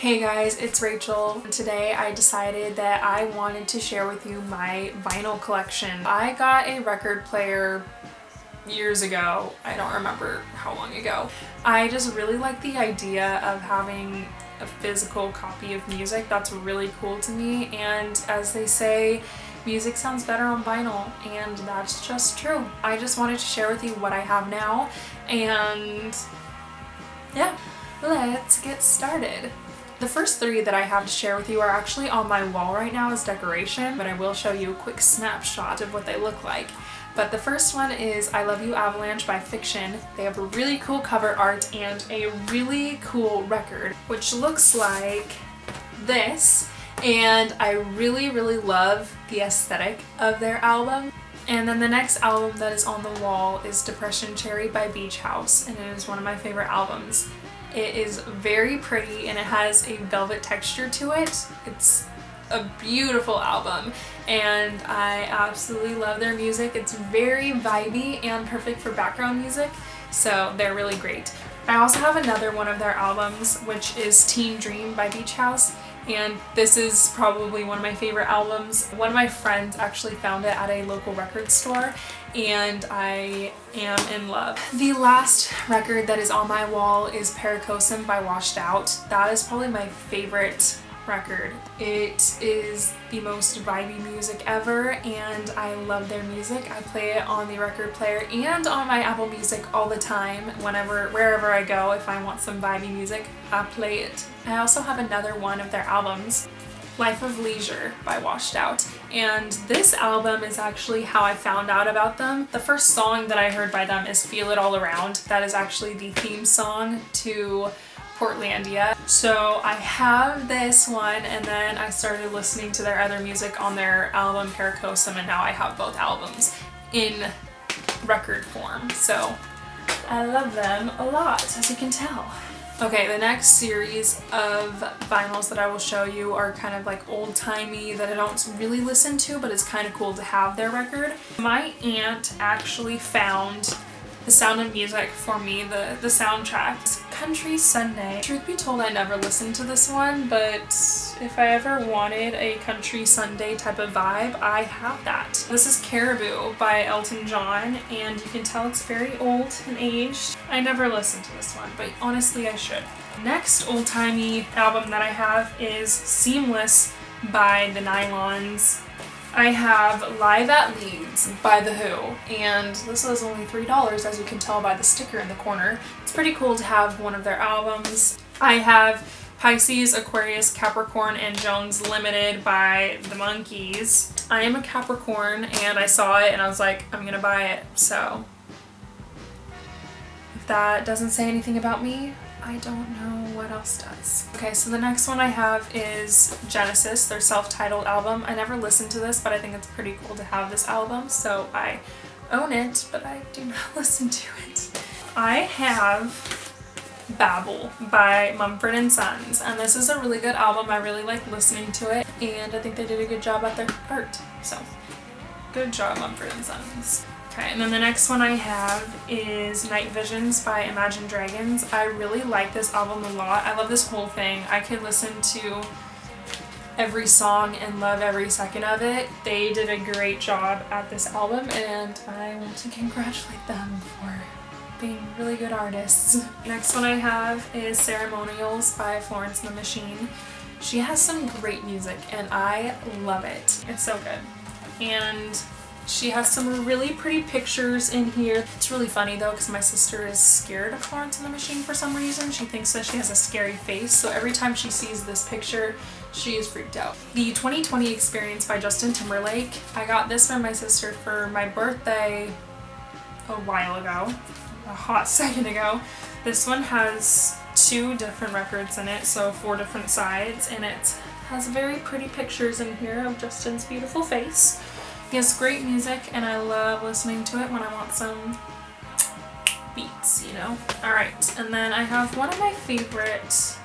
Hey guys, it's Rachel. Today I decided that I wanted to share with you my vinyl collection. I got a record player years ago. I don't remember how long ago. I just really like the idea of having a physical copy of music. That's really cool to me, and as they say, music sounds better on vinyl, and that's just true. I just wanted to share with you what I have now, and yeah, let's get started. The first three that I have to share with you are actually on my wall right now as decoration, but I will show you a quick snapshot of what they look like. But the first one is I Love You Avalanche by Fiction. They have a really cool cover art and a really cool record, which looks like this. And I really love the aesthetic of their album. And then the next album that is on the wall is Depression Cherry by Beach House, and it is one of my favorite albums. It is very pretty and it has a velvet texture to it. It's a beautiful album and I absolutely love their music. It's very vibey and perfect for background music, so they're really great. I also have another one of their albums, which is Teen Dream by Beach House, and this is probably one of my favorite albums. One of my friends actually found it at a local record store and I am in love. The last record that is on my wall is Paracosm by Washed Out. That is probably my favorite record. It is the most vibey music ever and I love their music. I play it on the record player and on my Apple Music all the time. Wherever I go, if I want some vibey music, I play it. I also have another one of their albums, Life of Leisure by Washed Out, and this album is actually how I found out about them. The first song that I heard by them is Feel It All Around. That is actually the theme song to Portlandia. So I have this one and then I started listening to their other music on their album Paracosm, and now I have both albums in record form. So I love them a lot, as you can tell. Okay, the next series of vinyls that I will show you are kind of like old-timey that I don't really listen to, but it's kind of cool to have their record. My aunt actually found The Sound of Music for me, the soundtrack. Country Sunday. Truth be told, I never listened to this one, but if I ever wanted a Country Sunday type of vibe, I have that. This is Caribou by Elton John, and you can tell it's very old and aged. I never listened to this one, but honestly I should. Next old-timey album that I have is Seamless by The Nylons. I have Live at Leeds by The Who, and this was only $3, as you can tell by the sticker in the corner. It's pretty cool to have one of their albums. I have Pisces, Aquarius, Capricorn, and Jones Limited by The Monkees. I am a Capricorn, and I saw it and I was like, I'm gonna buy it, so if that doesn't say anything about me, I don't know what else does. Okay, so the next one I have is Genesis, their self-titled album. I never listened to this, but I think it's pretty cool to have this album, so I own it, but I do not listen to it. I have Babel by Mumford & Sons, and this is a really good album. I really like listening to it, and I think they did a good job at their art, so good job, Mumford & Sons. Okay, and then the next one I have is Night Visions by Imagine Dragons. I really like this album a lot. I love this whole thing. I could listen to every song and love every second of it. They did a great job at this album, and I want to congratulate them for being really good artists. Next one I have is Ceremonials by Florence and the Machine. She has some great music and I love it. It's so good. And she has some really pretty pictures in here. It's really funny though, because my sister is scared of Florence and the Machine for some reason. She thinks that she has a scary face, so every time she sees this picture, she is freaked out. The 2020 Experience by Justin Timberlake. I got this from my sister for my birthday a while ago, a hot second ago. This one has 2 different records in it, so 4 different sides, and it has very pretty pictures in here of Justin's beautiful face. He has great music and I love listening to it when I want some beats, you know? Alright, and then I have one of my favorite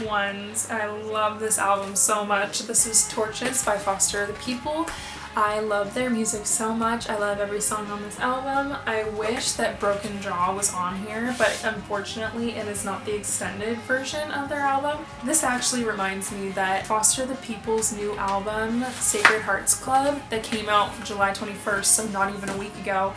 ones. I love this album so much. This is Torches by Foster the People. I love their music so much. I love every song on this album. I wish that Broken Jaw was on here, but unfortunately it is not the extended version of their album. This actually reminds me that Foster the People's new album, Sacred Hearts Club, that came out July 21st, so not even a week ago,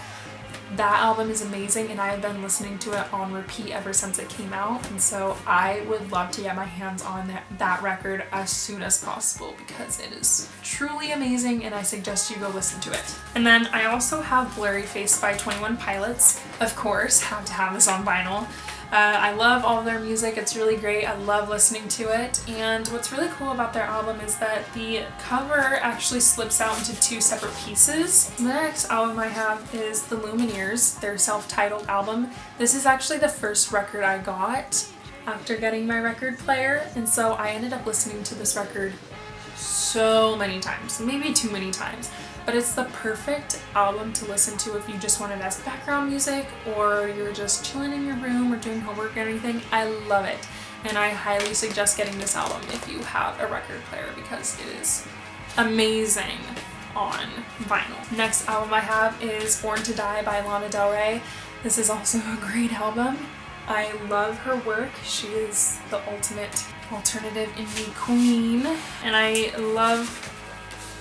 that album is amazing and I have been listening to it on repeat ever since it came out, and so I would love to get my hands on that record as soon as possible because it is truly amazing and I suggest you go listen to it. And then I also have Blurry Face by 21 Pilots. Of course, have to have this on vinyl. I love all of their music, it's really great, I love listening to it, and what's really cool about their album is that the cover actually slips out into two separate pieces. The next album I have is The Lumineers, their self-titled album. This is actually the first record I got after getting my record player, and so I ended up listening to this record so many times, maybe too many times. But it's the perfect album to listen to if you just want it as background music or you're just chilling in your room or doing homework or anything. I love it. And I highly suggest getting this album if you have a record player because it is amazing on vinyl. Next album I have is Born to Die by Lana Del Rey. This is also a great album. I love her work. She is the ultimate alternative indie queen. And I love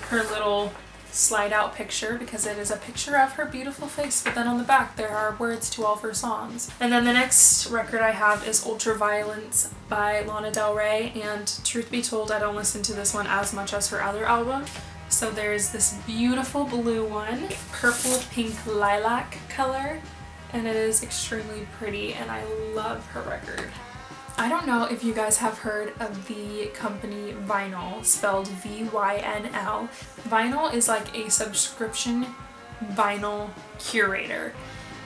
her little slide out picture because it is a picture of her beautiful face, but then on the back there are words to all of her songs. And then the next record I have is Ultraviolence by Lana Del Rey, and truth be told I don't listen to this one as much as her other album. So there's this beautiful blue one, purple pink lilac color, and it is extremely pretty and I love her record. I don't know if you guys have heard of the company Vinyl, spelled V-Y-N-L. Vinyl is like a subscription vinyl curator,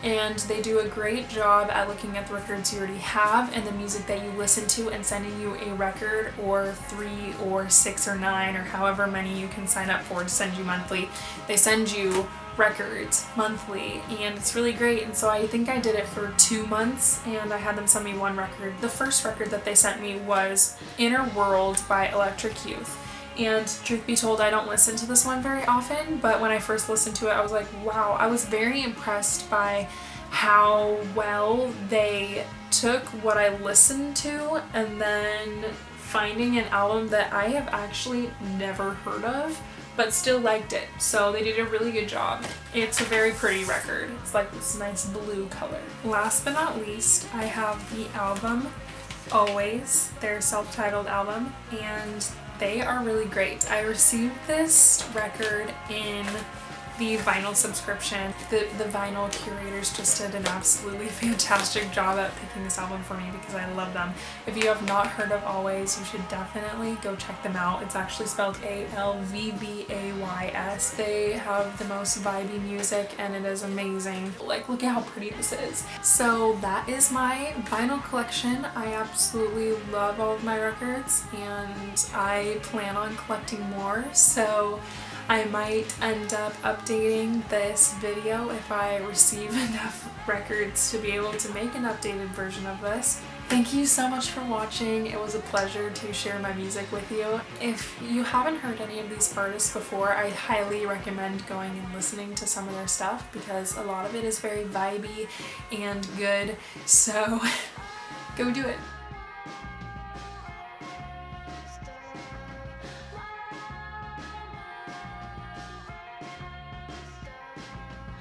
and they do a great job at looking at the records you already have and the music that you listen to and sending you a record or 3 or 6 or 9 or however many you can sign up for to send you monthly. They send you records monthly and it's really great, and so I think I did it for 2 months and I had them send me one record. The first record that they sent me was Inner World by Electric Youth, and truth be told I don't listen to this one very often, but when I first listened to it I was like, wow, I was very impressed by how well they took what I listened to and then finding an album that I have actually never heard of but still liked it. So they did a really good job. It's a very pretty record. It's like this nice blue color. Last but not least, I have the album Always, their self-titled album, and they are really great. I received this record in the vinyl subscription. The vinyl curators just did an absolutely fantastic job at picking this album for me because I love them. If you have not heard of Always, you should definitely go check them out. It's actually spelled A-L-V-B-A-Y-S. They have the most vibey music and it is amazing. Like, look at how pretty this is. So that is my vinyl collection. I absolutely love all of my records and I plan on collecting more, so I might end up updating this video if I receive enough records to be able to make an updated version of this. Thank you so much for watching. It was a pleasure to share my music with you. If you haven't heard any of these artists before, I highly recommend going and listening to some of their stuff because a lot of it is very vibey and good, so go do it.